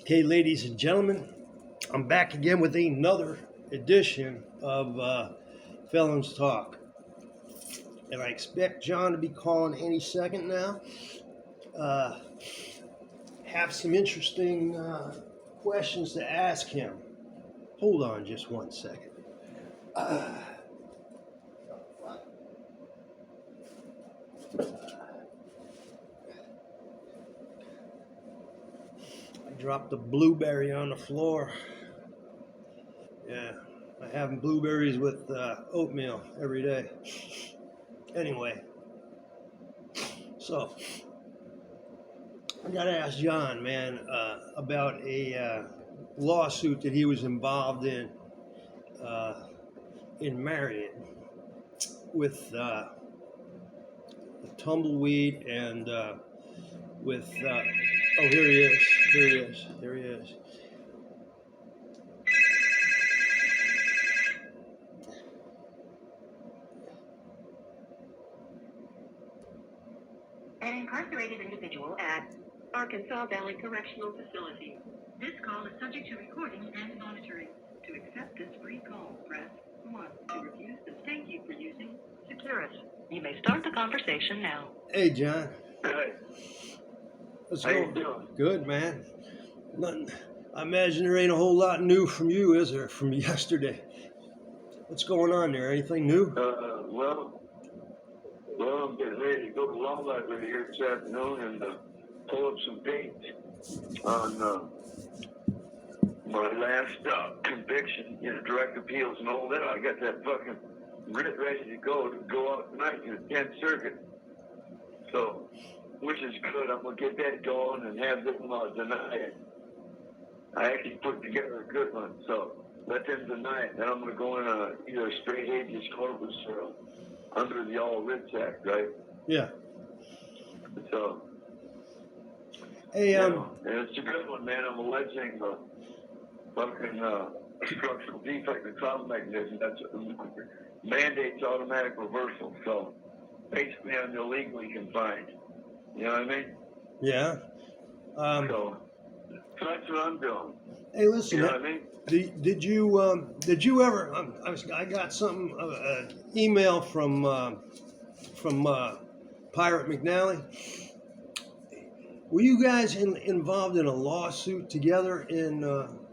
Okay, ladies and gentlemen, I'm back again with another edition of Felons Talk. And I expect John to be calling any second now. Uh, have some interesting questions to ask him. Hold on just one second. I dropped a blueberry on the floor. Yeah, I have blueberries with oatmeal every day. Anyway, so I got to ask John, man, about a lawsuit that he was involved uh, in Marion with tumbleweed and with. Oh, here he is. Here he is. Here he is. An incarcerated individual at Arkansas Valley Correctional Facility. This call is subject to recording and monitoring. To accept this free call, press 1. To refuse this, thank you for using Securus. You may start the conversation now. Hey, John. Hey, What's how you going? doing? Good, man. Nothing. I imagine there ain't a whole lot new from you, is there, from yesterday? What's going on there? Anything new? Well, I'm getting ready to go to the law library here this afternoon and pull up some dates on my last conviction, direct appeals and all that. I got that fucking writ ready to go out tonight to the 10th Circuit. So, which is good. I'm going to get that going and have them deny it. I actually put together a good one, so let them deny it. Then I'm going to go in either a straight habeas corpus or under the All Writs Act, right? Yeah. So, Hey, and it's a good one, man. I'm alleging fucking structural defect in trauma mechanism. That's mandates automatic reversal. So, basically, I'm illegally confined. You know what I mean? yeah. So that's what I'm doing. Hey, listen. You know what I mean? Did you ever? I got something, email from Pirate McNally. Were you guys involved in a lawsuit together in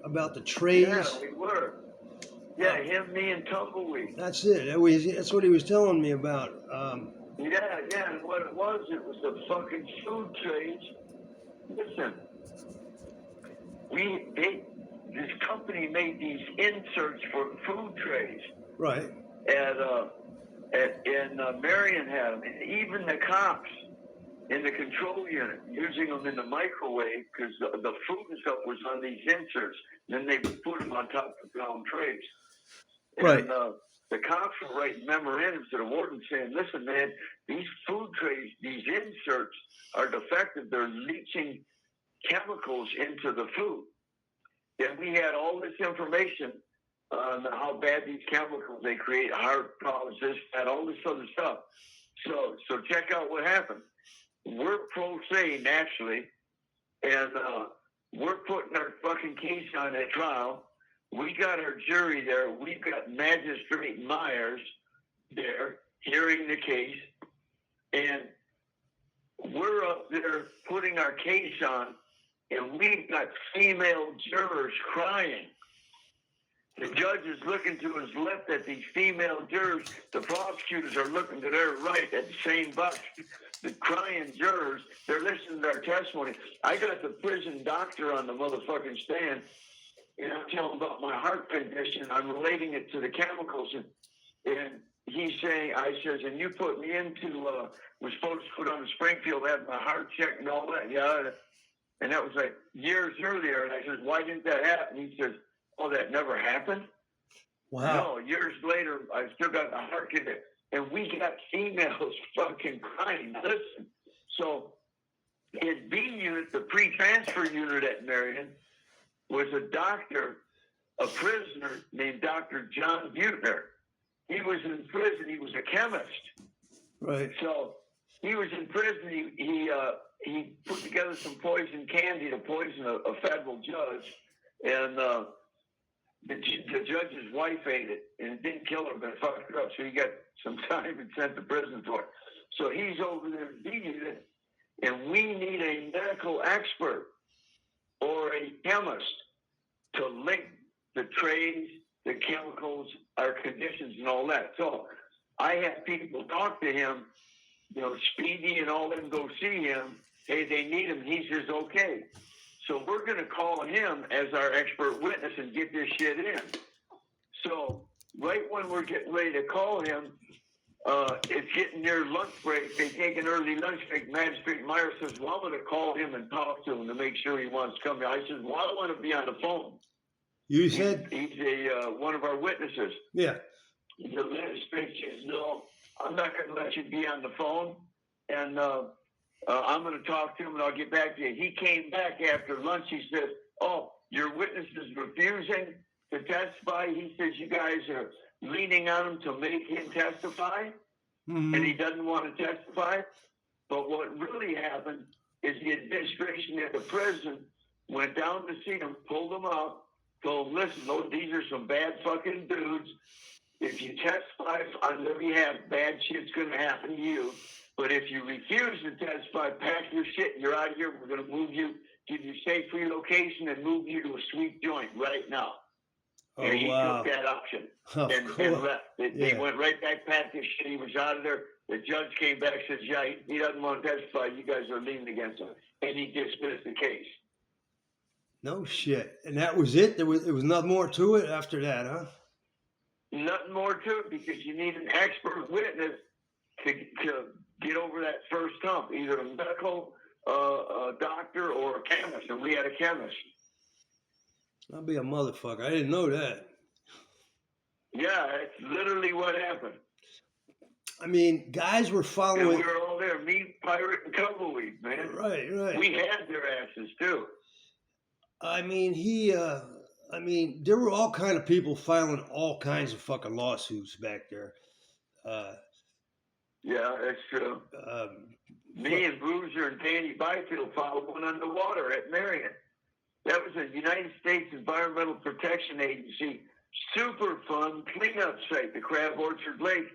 about the trays? Yeah, we were. Yeah, him, me, and Tumbleweed. That's it. That's what he was telling me about. Yeah. And what it was the fucking food trays. Listen, this company made these inserts for food trays. Right. And Marion had them. And even the cops in the control unit using them in the microwave because the food and stuff was on these inserts. Then they would put them on top of brown trays. Right. And the cops were writing memorandums to the warden saying, listen, man, these food trays, these inserts are defective. They're leaching chemicals into the food. And we had all this information on how bad these chemicals, they create heart problems, this, that, all this other stuff. So check out what happened. We're pro se naturally, and we're putting our fucking case on at trial. We got our jury there. We've got Magistrate Myers there hearing the case, and we're up there putting our case on, and we've got female jurors crying. The judge is looking to his left at these female jurors. The prosecutors are looking to their right at the same box. The crying jurors, they're listening to our testimony. I got the prison doctor on the motherfucking stand, and I'm telling him about my heart condition. I'm relating it to the chemicals, and he's saying, I says, and you put me into, was supposed to put on the Springfield, have my heart checked and all that, yeah. And that was like years earlier, and I said, why didn't that happen? He says, oh, that never happened? Wow. No, years later, I still got the heart condition. And we got females fucking crying. Listen, so in B unit, the pre-transfer unit at Marion, was a doctor, a prisoner named Dr. John Butner. He was in prison. He was a chemist. Right. So he was in prison. He he put together some poison candy to poison a federal judge, and the judge's wife ate it, and it didn't kill her, but it fucked her up. So he got some time and sent to prison for it. So he's over there eating it, and we need a medical expert or a chemist to link the trays, the chemicals, our conditions, and all that. So I have people talk to him, you know, Speedy and all them go see him. Hey, they need him. He says, okay. So we're going to call him as our expert witness and get this shit in. So right when we're getting ready to call him, it's getting near lunch break. They take an early lunch break. Magistrate Meyer says, well, I'm going to call him and talk to him to make sure he wants to come here. I said, well, I want to be on the phone. You said? He's one of our witnesses. Yeah. The magistrate says, no, I'm not going to let you be on the phone. And I'm going to talk to him and I'll get back to you. He came back after lunch. He said, oh, your witness is refusing to testify. He says, you guys are leaning on him to make him testify. Mm-hmm. And he doesn't want to testify. But what really happened is the administration at the prison went down to see him, pulled him up, told him, listen, these are some bad fucking dudes. If you testify on their behalf, bad shit's going to happen to you. But if you refuse to testify, pack your shit and you're out of here. We're going to move you, give you safe relocation, and move you to a sweet joint right now. Oh, and he wow. took that option And left. They went right back, packed his shit. He was out of there. The judge came back and says, yeah, he doesn't want to testify. You guys are leaning against him. And he dismissed the case. No shit. And that was it? There was nothing more to it after that, huh? Nothing more to it because you need an expert witness to get over that first hump, either a medical doctor or a chemist. And we had a chemist. I'll be a motherfucker. I didn't know that. Yeah, it's literally what happened. I mean, guys were following. And we were all there, me, Pirate, and Tumbleweed, man. Right. We had their asses, too. I mean, there were all kind of people filing all kinds of fucking lawsuits back there. Yeah, that's true. Me and Bruiser and Danny Byfield filed one underwater at Marion. That was a United States Environmental Protection Agency super fun cleanup site, the Crab Orchard Lake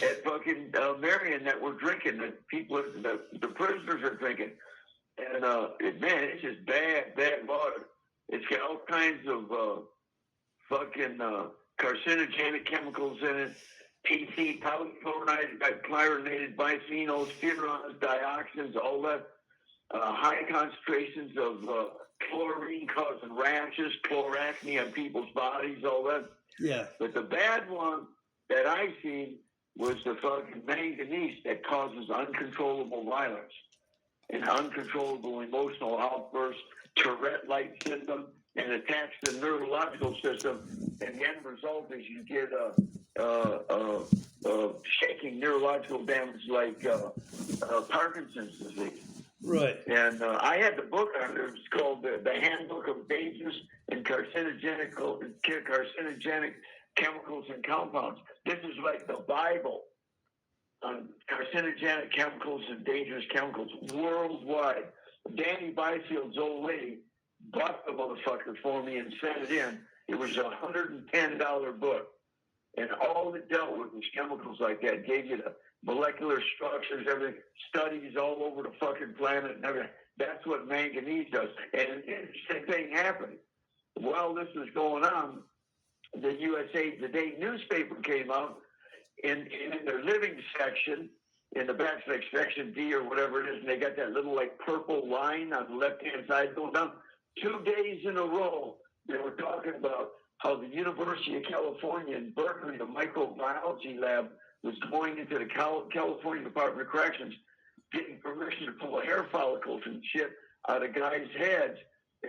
at fucking Marion that we're drinking. The people, the prisoners are drinking. And, man, it's just bad water. It's got all kinds of fucking carcinogenic chemicals in it. PC, polychlorinated, chlorinated biphenyls, furans, dioxins, all that. High concentrations of chlorine causing rashes, chloracne on people's bodies, all that. Yeah. But the bad one that I seen was the fucking manganese that causes uncontrollable violence and uncontrollable emotional outbursts, Tourette-like syndrome, and attacks the neurological system. And the end result is you get shaking neurological damage like Parkinson's disease. Right. And I had the book on it. It's called The Handbook of Dangerous and Carcinogenic Chemicals and Compounds. This is like the Bible on carcinogenic chemicals and dangerous chemicals worldwide. Danny Byfield's old lady bought the motherfucker for me and sent it in. It was a $110 book. And all it dealt with was chemicals like that. Gave you the molecular structures, everything, studies all over the fucking planet and everything. That's what manganese does. And an interesting thing happened. While this was going on, the USA Today newspaper came out in their living section, in the back, like section D or whatever it is, and they got that little like purple line on the left-hand side going down. 2 days in a row, they were talking about how the University of California in Berkeley, the microbiology lab, was going into the California Department of Corrections, getting permission to pull hair follicles and shit out of guys' heads,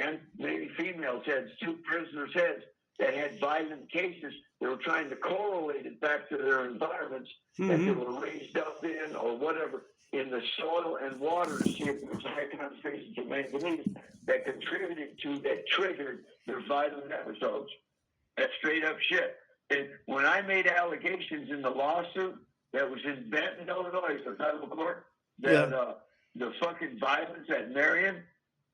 and maybe females' heads, 2 prisoners' heads that had violent cases. They were trying to correlate it back to their environments that they were raised up in or whatever, in the soil and water, to see if there was high concentrations of manganese that contributed to, that triggered their violent episodes. That's straight up shit. And when I made allegations in the lawsuit that was in Benton, Illinois, the federal court, that the fucking violence at Marion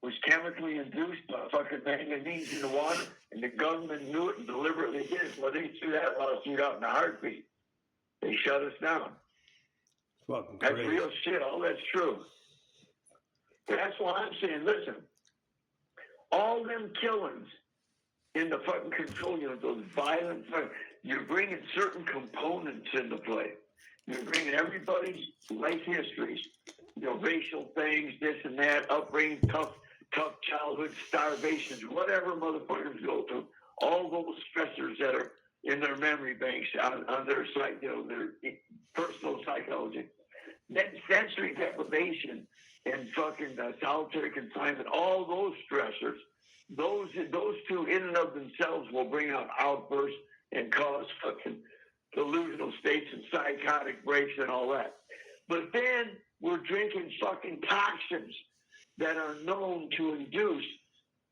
was chemically induced by fucking manganese in the water, and the government knew it and deliberately did it. Well, they threw that lawsuit out in a heartbeat. They shut us down. Fucking That's crazy. real shit. All that's true. That's why I'm saying, listen, all them killings in the fucking control unit, those violent, you're bringing certain components into play. You're bringing everybody's life histories, racial things, this and that, upbringing, tough childhood, starvations, whatever motherfuckers go through, all those stressors that are in their memory banks on their site, their personal psychology. Then sensory deprivation and fucking solitary confinement, all those stressors, those two in and of themselves will bring out outbursts and cause fucking delusional states and psychotic breaks and all that. But then we're drinking fucking toxins that are known to induce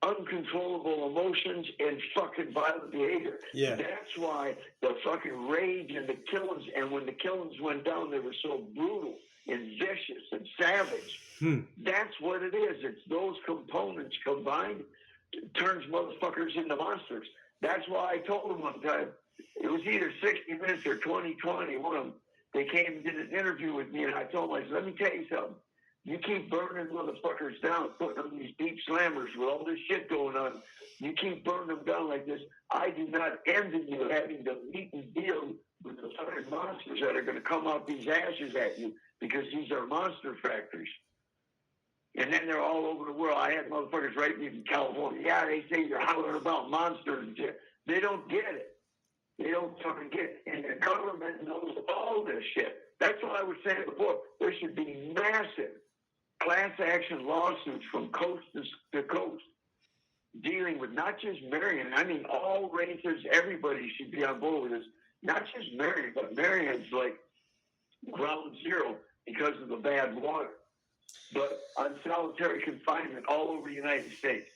uncontrollable emotions and fucking violent behavior. Yeah. That's why the fucking rage and the killings, and when the killings went down, they were so brutal and vicious and savage. That's what it is. It's those components combined turns motherfuckers into monsters. That's why I told them one time, it was either 60 Minutes or 2020, one of them, they came and did an interview with me, and I told them, I said, let me tell you something. You keep burning motherfuckers down, putting them in these deep slammers with all this shit going on. You keep burning them down like this. I do not envy you having to meet and deal with the fucking monsters that are going to come out these ashes at you, because these are monster factories. And then they're all over the world. I had motherfuckers write me from California. Yeah, they say you're hollering about monsters and shit. They don't get it. They don't fucking get it. And the government knows all this shit. That's what I was saying before. There should be massive class action lawsuits from coast to coast dealing with not just Marion. I mean, all races, everybody should be on board with this. Not just Marion, but Marion's like ground zero because of the bad water. But on solitary confinement all over the United States.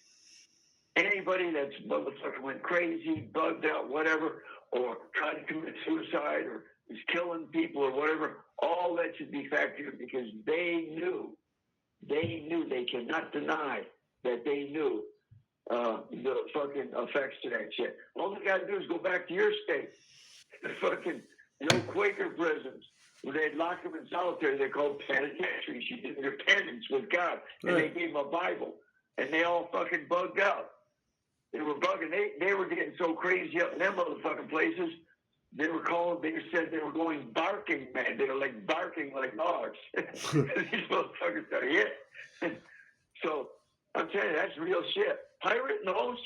Anybody that's motherfucking went crazy, bugged out, whatever, or tried to commit suicide or is killing people or whatever, all that should be factored in, because they knew, they cannot deny that they knew the fucking effects to that shit. All they got to do is go back to your state. The fucking, Quaker prisons, where they'd lock them in solitary, they're called penitentiaries. You did your penance with God, and they gave them a Bible, and they all fucking bugged out. They were bugging. They were getting so crazy up in them motherfucking places. They said they were going barking, man. They were like barking like dogs. These motherfuckers are hit. So I'm telling you, that's real shit. Pirate knows.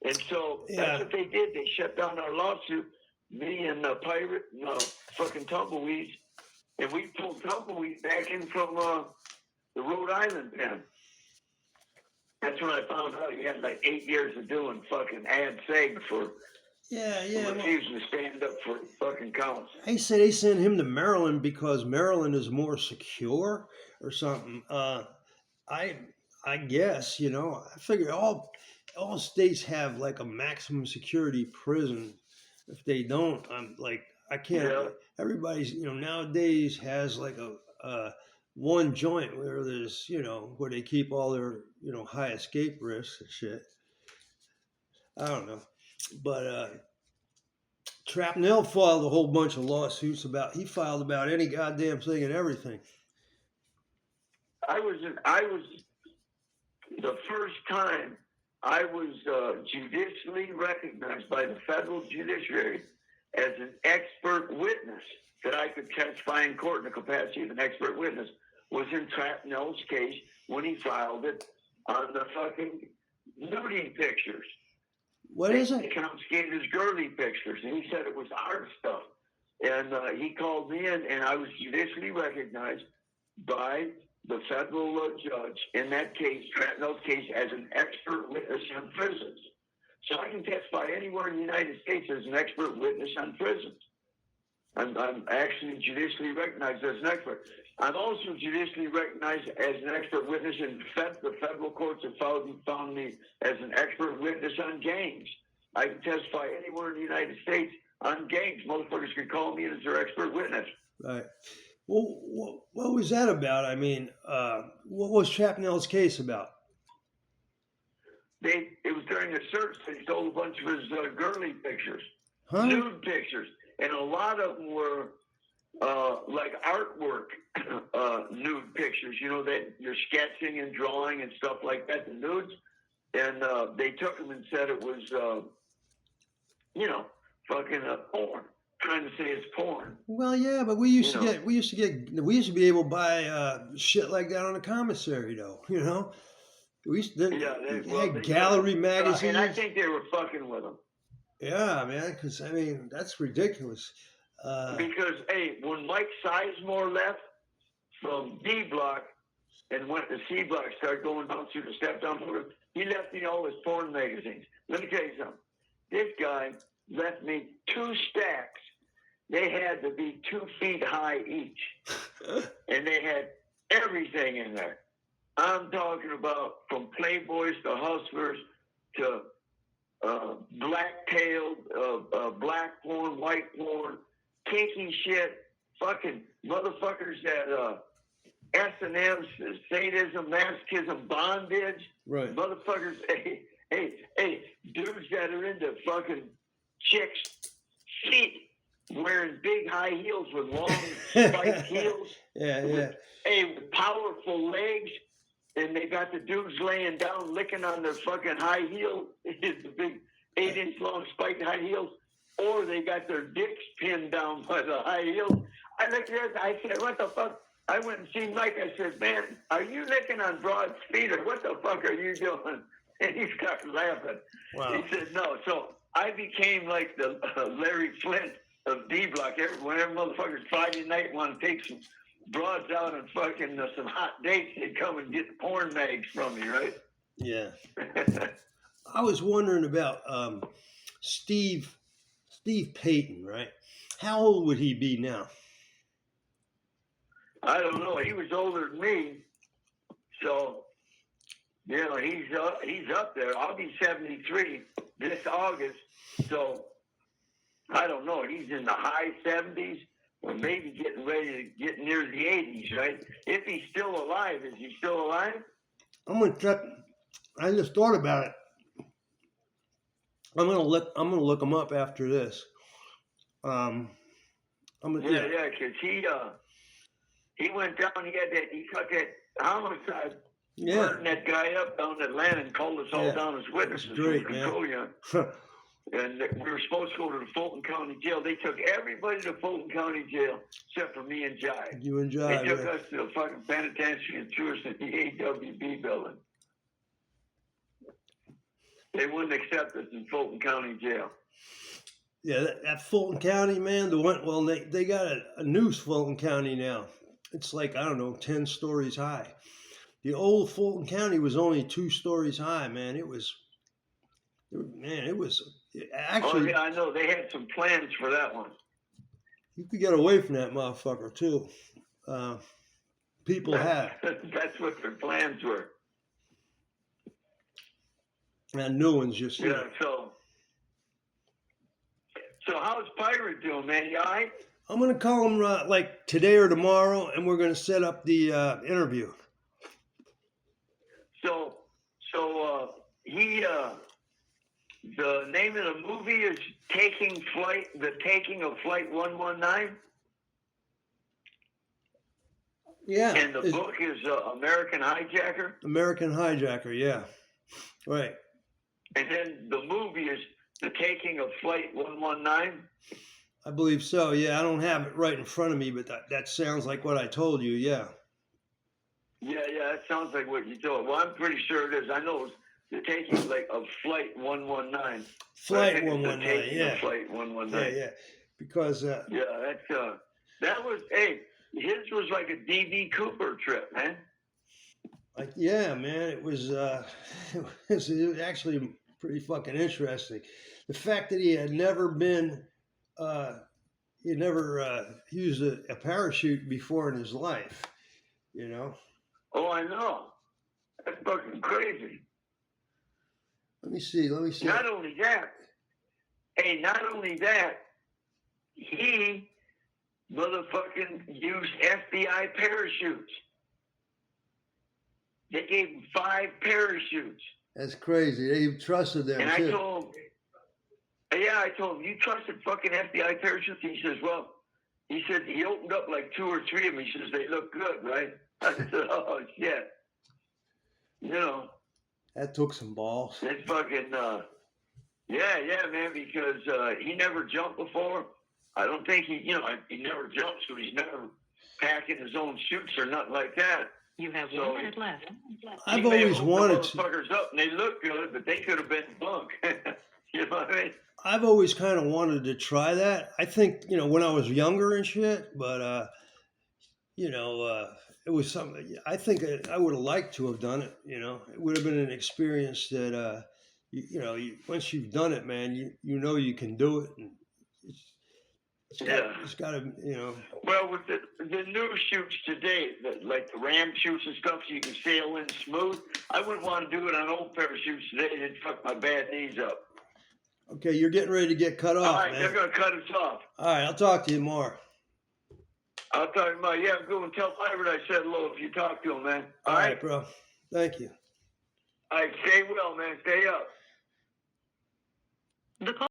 And so that's what they did. They shut down our lawsuit. Me and the Pirate and fucking Tumbleweeds. And we pulled Tumbleweed back in from the Rhode Island pen. That's when I found out he had like 8 years of doing fucking ad seg for refusing to stand up for fucking counts. They say they sent him to Maryland because Maryland is more secure or something. I guess, I figure all states have like a maximum security prison. If they don't, I'm like, I can't. Yeah. Everybody's, nowadays has like a one joint where there's, where they keep all their, high escape risks and shit. I don't know. But Trapnell filed a whole bunch of lawsuits he filed about any goddamn thing and everything. I was the first time I was judicially recognized by the federal judiciary as an expert witness that I could testify in court in the capacity of an expert witness was in Trapnell's case when he filed it on the fucking nudie pictures. What is it? They confiscated his girly pictures, and he said it was art stuff. And he called me in, and I was judicially recognized by the federal judge in that case, Trapnell's case, as an expert witness on prisons. So I can testify anywhere in the United States as an expert witness on prisons. I'm actually judicially recognized as an expert. I'm also judicially recognized as an expert witness in the federal courts have found me as an expert witness on gangs. I can testify anywhere in the United States on gangs. Motherfuckers can call me as their expert witness. Right. Well, what was that about? I mean, what was Chapnell's case about? It was during the search they stole a bunch of his girly pictures, Huh? nude pictures, and a lot of them were like artwork nude pictures. You know that you're sketching and drawing and stuff like that. The nudes, and they took them and said it was you know fucking porn. Trying to say it's porn. Well, yeah, but You know. we used to be able to buy shit like that on the commissary, though. You know, we used to Yeah, they well, had they took gallery them, and I magazines. think they were fucking with them Yeah, man, because I mean that's ridiculous. because hey, when Mike Sizemore left from D Block and went to C Block, started going down through the step down program, he left me all his porn magazines. Let me tell you something. This guy left me 2 stacks. They had to be 2 feet high each, and they had everything in there. I'm talking about from Playboys to Hustlers to black-tailed, black porn, white porn, kinky shit, fucking motherfuckers that S&M, sadism, masochism, bondage, Right. motherfuckers, hey, dudes that are into fucking chicks' feet wearing big high heels with long spiked heels, Yeah. with powerful legs, and they got the dudes laying down licking on their fucking high heel, the big 8-inch long spiked high heels, or they got their dicks pinned down by the high heels. I looked at it, I said, what the fuck? I went and seen Mike. I said, man, are you licking on broad feet or what the fuck are you doing? And he started laughing. Wow. He said, no. So I became like the Larry Flint of D Block. Whenever motherfuckers Friday night want to take some broads out and fucking some hot dates, they'd come and get porn mags from me, right? Yeah. I was wondering about Steve Payton, right? How old would he be now? I don't know. He was older than me, so you know he's up there. I'll be 73 this August, so I don't know. He's in the high 70s, or maybe getting ready to get near the 80s, right? If he's still alive, is he still alive? I'm gonna check. I just thought about it. I'm gonna look him up after this. Yeah, because he went down. He cut that homicide, burning that guy up down in Atlanta and called us all down as witnesses. That's great, man. And we were supposed to go to the Fulton County Jail. They took everybody to Fulton County Jail except for me and Jai. You and Jai. They took us to the fucking penitentiary and threw us in the AWB building. They wouldn't accept us in Fulton County Jail. Yeah, that Fulton County, man. They got a new Fulton County now. It's like, I don't know, 10 stories high. The old Fulton County was only 2 stories high, man. It was actually. Oh yeah, I know. They had some plans for that one. You could get away from that motherfucker too. People have. That's what their plans were. And new ones just. Yeah. So how's Pirate doing, man? You all right? I'm gonna call him like today or tomorrow, and we're gonna set up the interview. So the name of the movie is The Taking of Flight 119. Yeah. And the book is American Hijacker. American Hijacker, yeah. Right. And then the movie is The Taking of Flight 119. I believe so. Yeah, I don't have it right in front of me, but that sounds like what I told you. Yeah. Yeah, that sounds like what you told. Well, I'm pretty sure it is. I know it's The Taking of Flight 119. Flight 119. Yeah. Flight 119. Yeah. Because. That was his was like a DB Cooper trip, man. Yeah, man, it was actually pretty fucking interesting. The fact that he had never been, he never used a parachute before in his life, you know. Oh, I know. That's fucking crazy. Let me see. Not only that, he motherfucking used FBI parachutes. They gave him 5 parachutes. That's crazy. They trusted them And too. I told him, you trusted fucking FBI parachutes? He says, well, he said he opened up like 2 or 3 of them. He says, they look good, right? I said, oh, shit. You know. That took some balls. It's fucking, yeah, man, because he never jumped before. I don't think he never jumped, so he's never packing his own chutes or nothing like that. You have 1 minute left. I've always wanted to. Motherfuckers up, and they look good, but they could have been bunk. You know what I mean? I've always kind of wanted to try that. I think, when I was younger and shit, but, it was something, I think I would have liked to have done it, It would have been an experience that, once you've done it, man, you know you can do it. And it's got to, Well, with the new chutes today, like the ram chutes and stuff, so you can sail in smooth, I wouldn't want to do it on old parachutes today. It'd fuck my bad knees up. Okay, you're getting ready to get cut off, All right, man. they're going to cut us off. All right, I'll talk to you more. I'll talk to you. Yeah, go and tell Pirate I said hello if you talk to him, man. All right, bro. Thank you. All right, stay well, man. Stay up. The call